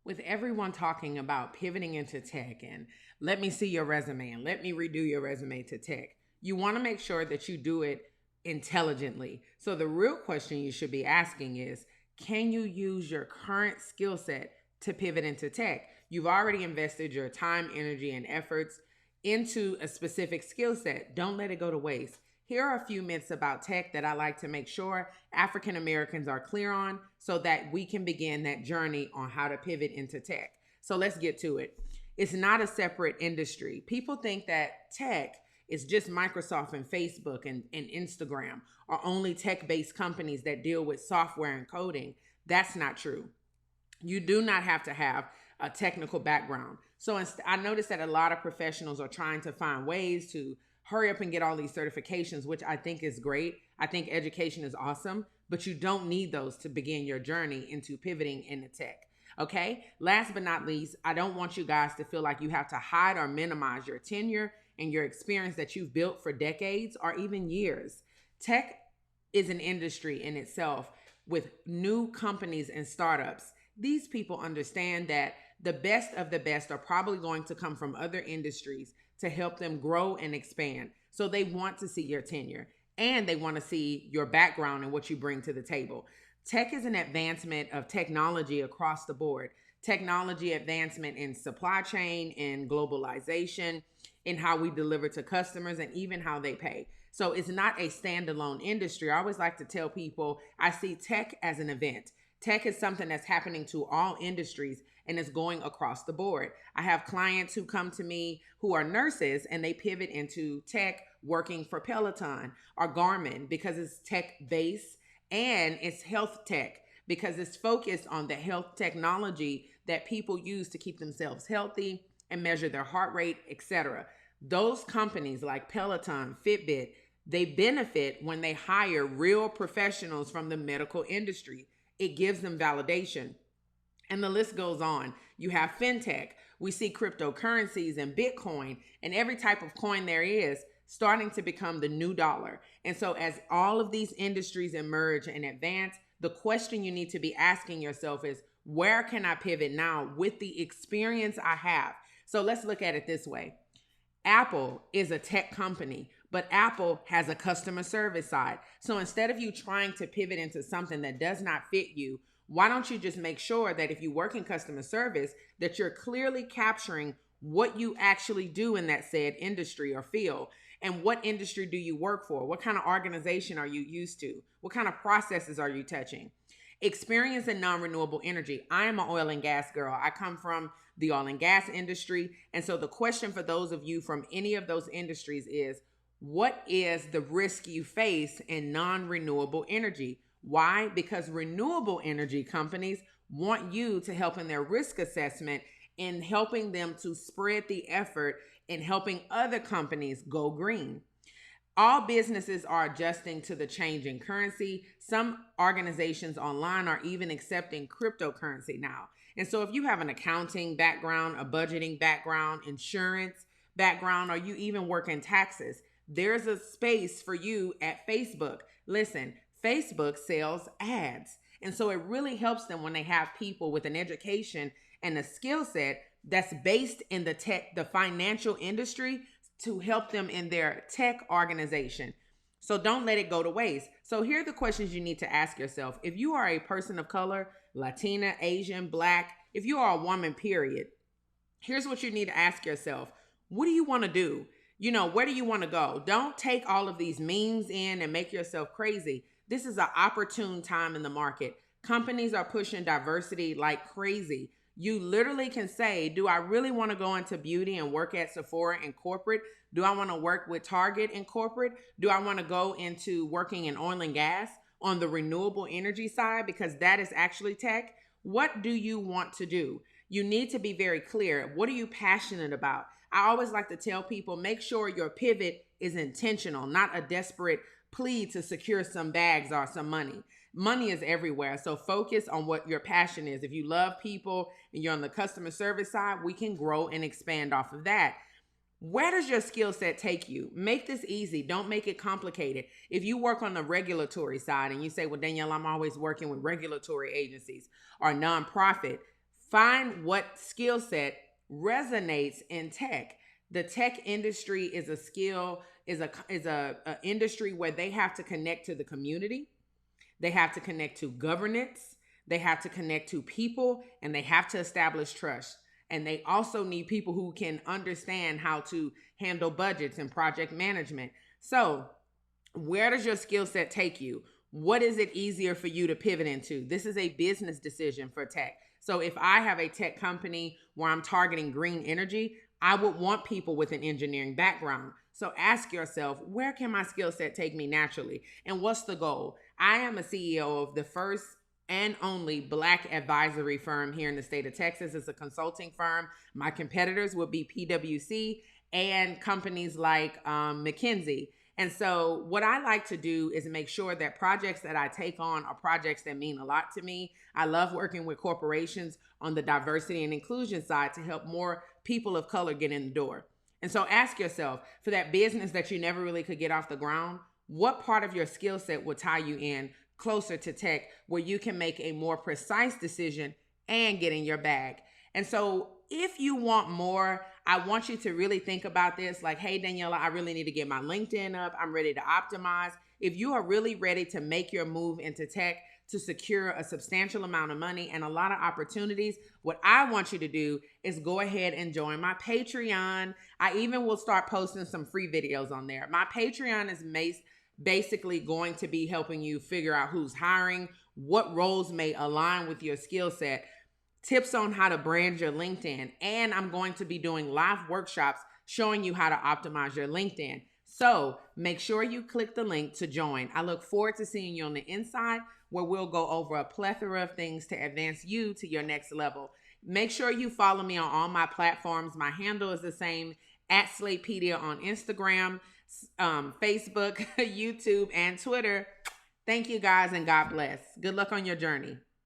With everyone talking about pivoting into tech and let me see your resume and let me redo your resume to tech, you want to make sure that you do it intelligently. So the real question you should be asking is, can you use your current skill set to pivot into tech? You've already invested your time, energy, and efforts into a specific skill set. Don't let it go to waste. Here are a few myths about tech that I like to make sure African Americans are clear on so that we can begin that journey on how to pivot into tech. So let's get to it. It's not a separate industry. People think that tech is just Microsoft and Facebook and Instagram are only tech-based companies that deal with software and coding. That's not true. You do not have to have a technical background. So I noticed that a lot of professionals are trying to find ways to hurry up and get all these certifications, which I think is great. I think education is awesome, but you don't need those to begin your journey into pivoting into tech. Okay. Last but not least, I don't want you guys to feel like you have to hide or minimize your tenure and your experience that you've built for decades or even years. Tech is an industry in itself with new companies and startups. These people understand that the best of the best are probably going to come from other industries to help them grow and expand. So they want to see your tenure and they want to see your background and what you bring to the table. Tech is an advancement of technology across the board. Technology advancement in supply chain, in globalization, in how we deliver to customers, and even how they pay. So it's not a standalone industry. I always like to tell people I see tech as an event. Tech is something that's happening to all industries and it's going across the board. I have clients who come to me who are nurses and they pivot into tech working for Peloton or Garmin because it's tech based, and it's health tech because it's focused on the health technology that people use to keep themselves healthy and measure their heart rate, etc. Those companies like Peloton, Fitbit, they benefit when they hire real professionals from the medical industry. It gives them validation. And the list goes on. You have fintech. We see cryptocurrencies and Bitcoin and every type of coin there is starting to become the new dollar. And so as all of these industries emerge and advance, the question you need to be asking yourself is, where can I pivot now with the experience I have? So let's look at it this way. Apple is a tech company, but Apple has a customer service side. So instead of you trying to pivot into something that does not fit you, why don't you just make sure that if you work in customer service, that you're clearly capturing what you actually do in that said industry or field? And what industry do you work for? What kind of organization are you used to? What kind of processes are you touching? Experience in non-renewable energy. I am an oil and gas girl. I come from the oil and gas industry. And so the question for those of you from any of those industries is, what is the risk you face in non-renewable energy? Why? Because renewable energy companies want you to help in their risk assessment in helping them to spread the effort in helping other companies go green. All businesses are adjusting to the change in currency. Some organizations online are even accepting cryptocurrency now. And so if you have an accounting background, a budgeting background, insurance background, or you even work in taxes, there's a space for you at Facebook. Listen, Facebook sells ads. And so it really helps them when they have people with an education and a skill set that's based in the financial industry to help them in their tech organization. So don't let it go to waste. So here are the questions you need to ask yourself. If you are a person of color, Latina, Asian, Black, if you are a woman, period, here's what you need to ask yourself. What do you want to do? Where do you want to go? Don't take all of these memes in and make yourself crazy. This is an opportune time in the market. Companies are pushing diversity like crazy. You literally can say, do I really want to go into beauty and work at Sephora in corporate? Do I want to work with Target in corporate? Do I want to go into working in oil and gas on the renewable energy side because that is actually tech? What do you want to do? You need to be very clear. What are you passionate about? I always like to tell people, make sure your pivot is intentional, not a desperate plea to secure some bags or some money. Money is everywhere. So focus on what your passion is. If you love people and you're on the customer service side, we can grow and expand off of that. Where does your skill set take you? Make this easy. Don't make it complicated. If you work on the regulatory side and you say, well, Danielle, I'm always working with regulatory agencies or nonprofit, Find what skill set resonates in tech. The tech industry is a skill, is a industry where they have to connect to the community. They have to connect to governance. They have to connect to people, and they have to establish trust. And they also need people who can understand how to handle budgets and project management. So, where does your skill set take you? What is it easier for you to pivot into? This is a business decision for tech. So, if I have a tech company where I'm targeting green energy, I would want people with an engineering background. So ask yourself, where can my skill set take me naturally? And what's the goal? I am a CEO of the first and only Black advisory firm here in the state of Texas. It's a consulting firm. My competitors would be PwC and companies like McKinsey. And so what I like to do is make sure that projects that I take on are projects that mean a lot to me. I love working with corporations on the diversity and inclusion side to help more people of color get in the door. And so ask yourself, for that business that you never really could get off the ground, what part of your skill set will tie you in closer to tech where you can make a more precise decision and get in your bag? And so if you want more, I want you to really think about this. Like, hey, Daniela, I really need to get my LinkedIn up. I'm ready to optimize. If you are really ready to make your move into tech to secure a substantial amount of money and a lot of opportunities, what I want you to do is go ahead and join my Patreon. I even will start posting some free videos on there. My Patreon is basically going to be helping you figure out who's hiring, what roles may align with your skill set, tips on how to brand your LinkedIn, and I'm going to be doing live workshops showing you how to optimize your LinkedIn. So make sure you click the link to join. I look forward to seeing you on the inside, where we'll go over a plethora of things to advance you to your next level. Make sure you follow me on all my platforms. My handle is the same, at Slatepedia on Instagram, Facebook, YouTube, and Twitter. Thank you guys, and God bless. Good luck on your journey.